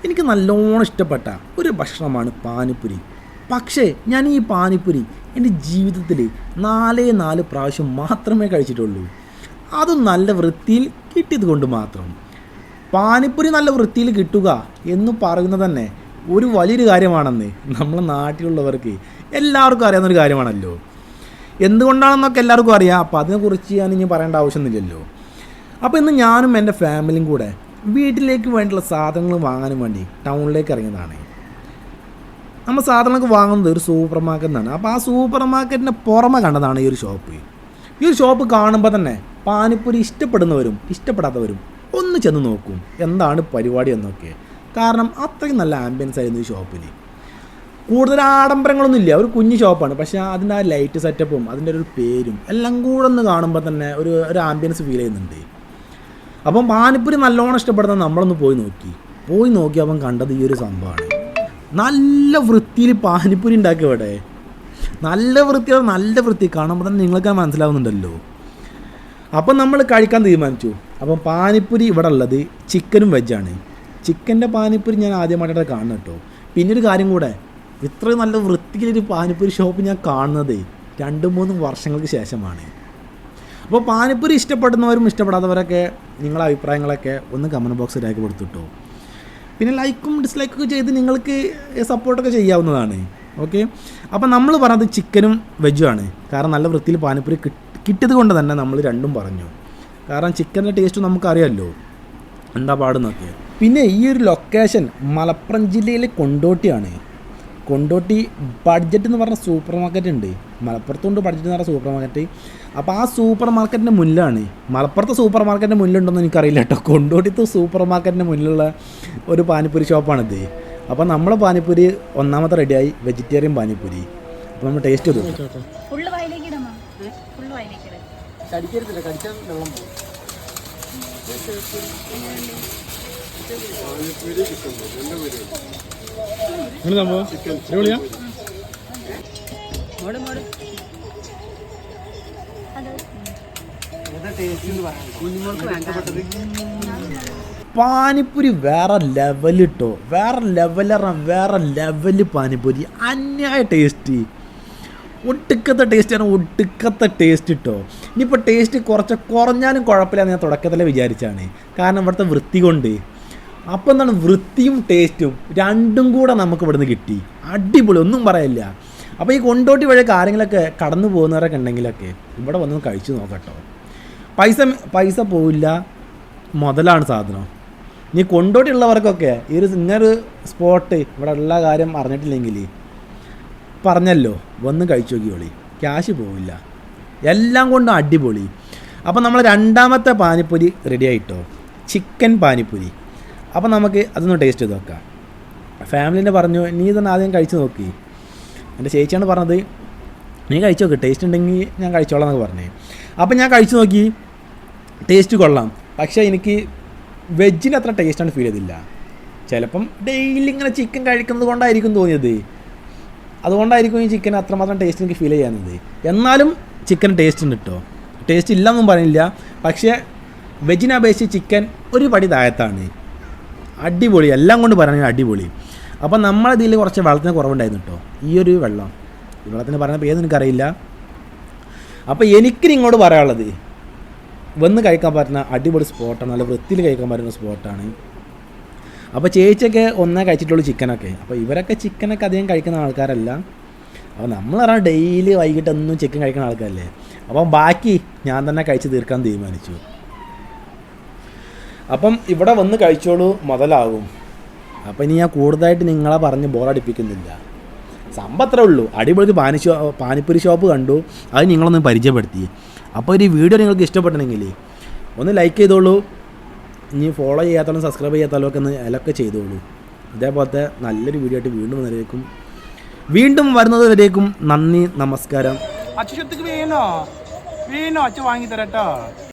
എനിക്ക് നല്ലോണം ഇഷ്ടപ്പെട്ട ഒരു ഭക്ഷണമാണ് പാനിപ്പുരി. പക്ഷേ ഞാൻ ഈ പാനിപ്പുരി എൻ്റെ ജീവിതത്തിൽ 4 പ്രാവശ്യം മാത്രമേ കഴിച്ചിട്ടുള്ളൂ. അതും നല്ല വൃത്തിയിൽ കിട്ടിയത് കൊണ്ട് മാത്രം. പാനിപ്പുരി നല്ല വൃത്തിയിൽ കിട്ടുക എന്ന് പറയുന്നത് തന്നെ ഒരു വലിയൊരു കാര്യമാണെന്ന് നമ്മളെ നാട്ടിലുള്ളവർക്ക് എല്ലാവർക്കും അറിയാവുന്നൊരു കാര്യമാണല്ലോ. എന്തുകൊണ്ടാണെന്നൊക്കെ എല്ലാവർക്കും അറിയാം. അപ്പോൾ അതിനെക്കുറിച്ച് ഞാൻ ഇനി പറയേണ്ട ആവശ്യമൊന്നുമില്ലല്ലോ. അപ്പോൾ ഇന്ന് ഞാനും എൻ്റെ ഫാമിലിയും കൂടെ വീട്ടിലേക്ക് വേണ്ടിയുള്ള സാധനങ്ങൾ വാങ്ങാനും വേണ്ടി ടൗണിലേക്ക് ഇറങ്ങിയതാണ്. നമ്മൾ സാധനങ്ങളൊക്കെ വാങ്ങുന്നത് ഒരു സൂപ്പർ മാർക്കറ്റിൽ നിന്നാണ്. അപ്പോൾ ആ സൂപ്പർ മാർക്കറ്റിൻ്റെ പുറമെ കണ്ടതാണ് ഈ ഒരു ഷോപ്പ്. ഈ ഒരു ഷോപ്പ് കാണുമ്പോൾ തന്നെ പാനിപ്പൂരി ഇഷ്ടപ്പെടുന്നവരും ഇഷ്ടപ്പെടാത്തവരും ഒന്ന് ചെന്ന് നോക്കും എന്താണ് പരിപാടി എന്നൊക്കെ. കാരണം അത്രയും നല്ല ആംബിയൻസ് ആയിരുന്നു ഈ ഷോപ്പിൽ. കൂടുതൽ ആഡംബരങ്ങളൊന്നും ഇല്ല, ഒരു കുഞ്ഞു ഷോപ്പാണ്. പക്ഷേ അതിൻ്റെ ആ ലൈറ്റ് സെറ്റപ്പും അതിൻ്റെ ഒരു പേരും എല്ലാം കൂടെ ഒന്ന് കാണുമ്പോൾ തന്നെ ഒരു ആംബിയൻസ് ഫീൽ ചെയ്യുന്നുണ്ട്. അപ്പം പാനിപ്പൂരി നല്ലോണം ഇഷ്ടപ്പെടുന്ന നമ്മളൊന്ന് പോയി നോക്കി അവൻ കണ്ടത് ഈ ഒരു സംഭവമാണ്. നല്ല വൃത്തിയിൽ പാനിപ്പൂരി ഉണ്ടാക്കി ഇവിടെ. നല്ല വൃത്തി കാണുമ്പോൾ തന്നെ നിങ്ങൾക്ക് മനസ്സിലാവുന്നുണ്ടല്ലോ. അപ്പം നമ്മൾ കഴിക്കാൻ തീരുമാനിച്ചു. അപ്പം പാനിപ്പൂരി ഇവിടെ ഉള്ളത് ചിക്കനും വെജാണ്. ചിക്കൻ്റെ പാനിപ്പൂരി ഞാൻ ആദ്യമായിട്ടാണ് കാണുന്നത് കേട്ടോ. പിന്നൊരു കാര്യം കൂടെ, ഇത്രയും നല്ല വൃത്തിയിലൊരു പാനിപ്പൂരി ഷോപ്പ് ഞാൻ കാണുന്നത് 2-3 വർഷങ്ങൾക്ക് ശേഷമാണ്. അപ്പോൾ പാനിപ്പൂരി ഇഷ്ടപ്പെടുന്നവരും ഇഷ്ടപ്പെടാത്തവരൊക്കെ നിങ്ങളുടെ അഭിപ്രായങ്ങളൊക്കെ ഒന്ന് കമൻറ്റ് ബോക്സിൽ രേഖപ്പെടുത്തിട്ടോ. പിന്നെ ലൈക്കും ഡിസ്ലൈക്കൊക്കെ ചെയ്ത് നിങ്ങൾക്ക് സപ്പോർട്ടൊക്കെ ചെയ്യാവുന്നതാണ്. ഓക്കെ, അപ്പോൾ നമ്മൾ പറഞ്ഞത് ചിക്കനും വെജുമാണ്. കാരണം നല്ല വൃത്തിയിൽ പാനിപ്പൂരി കിട്ടിയത് കൊണ്ട് തന്നെ നമ്മൾ രണ്ടും പറഞ്ഞു. കാരണം ചിക്കൻ്റെ ടേസ്റ്റ് നമുക്കറിയാമല്ലോ എന്താ പാടുന്നൊക്കെ. പിന്നെ ഈ ഒരു ലൊക്കേഷൻ മലപ്പുറം ജില്ലയിലെ കൊണ്ടോട്ടിയാണ്. കൊണ്ടോട്ടി ബഡ്ജറ്റ് എന്ന് പറഞ്ഞ സൂപ്പർ മാർക്കറ്റ് ഉണ്ട്. മലപ്പുറത്തുണ്ട് ബഡ്ജറ്റ് എന്ന് പറഞ്ഞ സൂപ്പർ മാർക്കറ്റ്. അപ്പോൾ ആ സൂപ്പർ മാർക്കറ്റിൻ്റെ മുന്നിലാണ്. മലപ്പുറത്തെ സൂപ്പർ മാർക്കറ്റിൻ്റെ മുന്നിലുണ്ടോയെന്ന് എനിക്കറിയില്ല കേട്ടോ. കൊണ്ടോട്ടിത്തെ സൂപ്പർ മാർക്കറ്റിൻ്റെ മുന്നിലുള്ള ഒരു പാനിപ്പൂരി ഷോപ്പാണിത്. അപ്പോൾ നമ്മളെ പാനിപ്പൂരി ഒന്നാമത്തെ റെഡിയായി, വെജിറ്റേറിയൻ പാനിപ്പൂരി. അപ്പോൾ നമ്മൾ ടേസ്റ്റ് ചെയ്തു. പാനിപ്പൂരി വേറെ ലെവൽ കേട്ടോ. വേറെ ലെവല് പാനിപ്പൂരി. അന്യായ ടേസ്റ്റ്, ഒട്ടുക്കത്തെ ടേസ്റ്റ് കേട്ടോ. ഇനിയിപ്പോൾ ടേസ്റ്റ് കുറഞ്ഞാലും കുഴപ്പമില്ല ഞാൻ തുടക്കത്തിലെ വിചാരിച്ചാണ്. കാരണം ഇവിടുത്തെ വൃത്തി കൊണ്ട്. അപ്പോൾ എന്താണ്, വൃത്തിയും ടേസ്റ്റും രണ്ടും കൂടെ നമുക്ക് ഇവിടുന്ന് കിട്ടി. അടിപൊളി, ഒന്നും പറയില്ല. അപ്പോൾ ഈ കൊണ്ടോട്ടി വഴിയൊക്കെ ആരെങ്കിലുമൊക്കെ കടന്നു പോകുന്നവരൊക്കെ ഉണ്ടെങ്കിലൊക്കെ ഇവിടെ വന്ന് കഴിച്ചു നോക്കട്ടോ. പൈസ പോവില്ല, മുതലാണ് സാധനം. ഇനി കൊണ്ടോട്ടി ഉള്ളവർക്കൊക്കെ ഇങ്ങനൊരു സ്പോട്ട് ഇവിടെ ഉള്ള കാര്യം അറിഞ്ഞിട്ടില്ലെങ്കിൽ പറഞ്ഞല്ലോ, വന്ന് കഴിച്ചു നോക്കിയോളി, ക്യാഷ് പോവില്ല, എല്ലാം കൊണ്ടും അടിപൊളി. അപ്പോൾ നമ്മൾ രണ്ടാമത്തെ പാനിപ്പൂരി റെഡി ആയിട്ടോ, ചിക്കൻ പാനിപ്പൂരി. അപ്പോൾ നമുക്ക് അതൊന്ന് ടേസ്റ്റ് ചെയ്ത് നോക്കാം. ഫാമിലിനെ പറഞ്ഞു, നീ തന്നെ ആദ്യം കഴിച്ച് നോക്കി. എൻ്റെ ചേച്ചിയാണ് പറഞ്ഞത്, നീ കഴിച്ചു നോക്ക്, ടേസ്റ്റ് ഉണ്ടെങ്കിൽ ഞാൻ കഴിച്ചോളാം എന്നൊക്കെ പറഞ്ഞു. അപ്പോൾ ഞാൻ കഴിച്ചു നോക്കി, ടേസ്റ്റ് കൊള്ളാം. പക്ഷേ എനിക്ക് വെജിന് അത്ര ടേസ്റ്റാണ് ഫീൽ ചെയ്തില്ല. ചിലപ്പം ഡെയിലി ഇങ്ങനെ ചിക്കൻ കഴിക്കുന്നത് കൊണ്ടായിരിക്കും തോന്നിയത്. അതുകൊണ്ടായിരിക്കും ഈ ചിക്കൻ അത്രമാത്രം ടേസ്റ്റ് എനിക്ക് ഫീൽ ചെയ്യാനത്. എന്നാലും ചിക്കൻ ടേസ്റ്റ് ഉണ്ട് കേട്ടോ. ടേസ്റ്റ് ഇല്ലയെന്നും പറയില്ല. പക്ഷേ വെജിനെ അപേക്ഷിച്ച് ചിക്കൻ ഒരു പടി താഴത്താണ്. അടിപൊളി, എല്ലാം കൊണ്ട് പറയുകയാണെങ്കിൽ അടിപൊളി. അപ്പം നമ്മളതിൽ കുറച്ച് വെള്ളത്തിന് കുറവുണ്ടായിരുന്നു കേട്ടോ. ഈ ഒരു വെള്ളത്തിന് പറയുന്ന പേര് എനിക്കറിയില്ല. അപ്പോൾ എനിക്ക് നിങ്ങളോട് പറയാനുള്ളത്, വന്ന് കഴിക്കാൻ പറ്റുന്ന അടിപൊളി സ്പോട്ടാണ്, നല്ല വൃത്തിയിൽ കഴിക്കാൻ പറ്റുന്ന സ്പോട്ടാണ്. അപ്പോൾ ചേച്ചിയൊക്കെ ഒന്നേ കഴിച്ചിട്ടുള്ളൂ ചിക്കനൊക്കെ. അപ്പോൾ ഇവരൊക്കെ ചിക്കനൊക്കെ അധികം കഴിക്കുന്ന ആൾക്കാരല്ല. അപ്പോൾ നമ്മൾ പറഞ്ഞാൽ ഡെയിലി വൈകിട്ട് ഒന്നും ചിക്കൻ കഴിക്കുന്ന ആൾക്കാരല്ലേ. അപ്പം ബാക്കി ഞാൻ തന്നെ കഴിച്ച് തീർക്കാൻ തീരുമാനിച്ചു. അപ്പം ഇവിടെ വന്ന് കഴിച്ചോളൂ, മുതലാകും. അപ്പോൾ ഇനി ഞാൻ കൂടുതലായിട്ട് നിങ്ങളെ പറഞ്ഞ് ബോറടിപ്പിക്കുന്നില്ല. സംഭവം അത്രേ ഉള്ളൂ. അടിപൊളി പാനിപ്പൂരി ഷോപ്പ് കണ്ടു, അത് നിങ്ങളൊന്ന് പരിചയപ്പെടുത്തി. അപ്പോൾ ഈ വീഡിയോ നിങ്ങൾക്ക് ഇഷ്ടപ്പെട്ടെങ്കിൽ ഒന്ന് ലൈക്ക് ചെയ്തോളൂ. ഇനി ഫോളോ ചെയ്യാത്താലും സബ്സ്ക്രൈബ് ചെയ്യാത്താലും ഒക്കെ ഒന്ന് എലൊക്കെ ചെയ്തോളൂ. ഇതേപോലത്തെ നല്ലൊരു വീഡിയോ ആയിട്ട് വീണ്ടും വരുന്നതുവരേക്കും നന്ദി, നമസ്കാരം. അച്ഛക്ക് വീണോ അച്ഛ വാങ്ങി തരട്ടോ.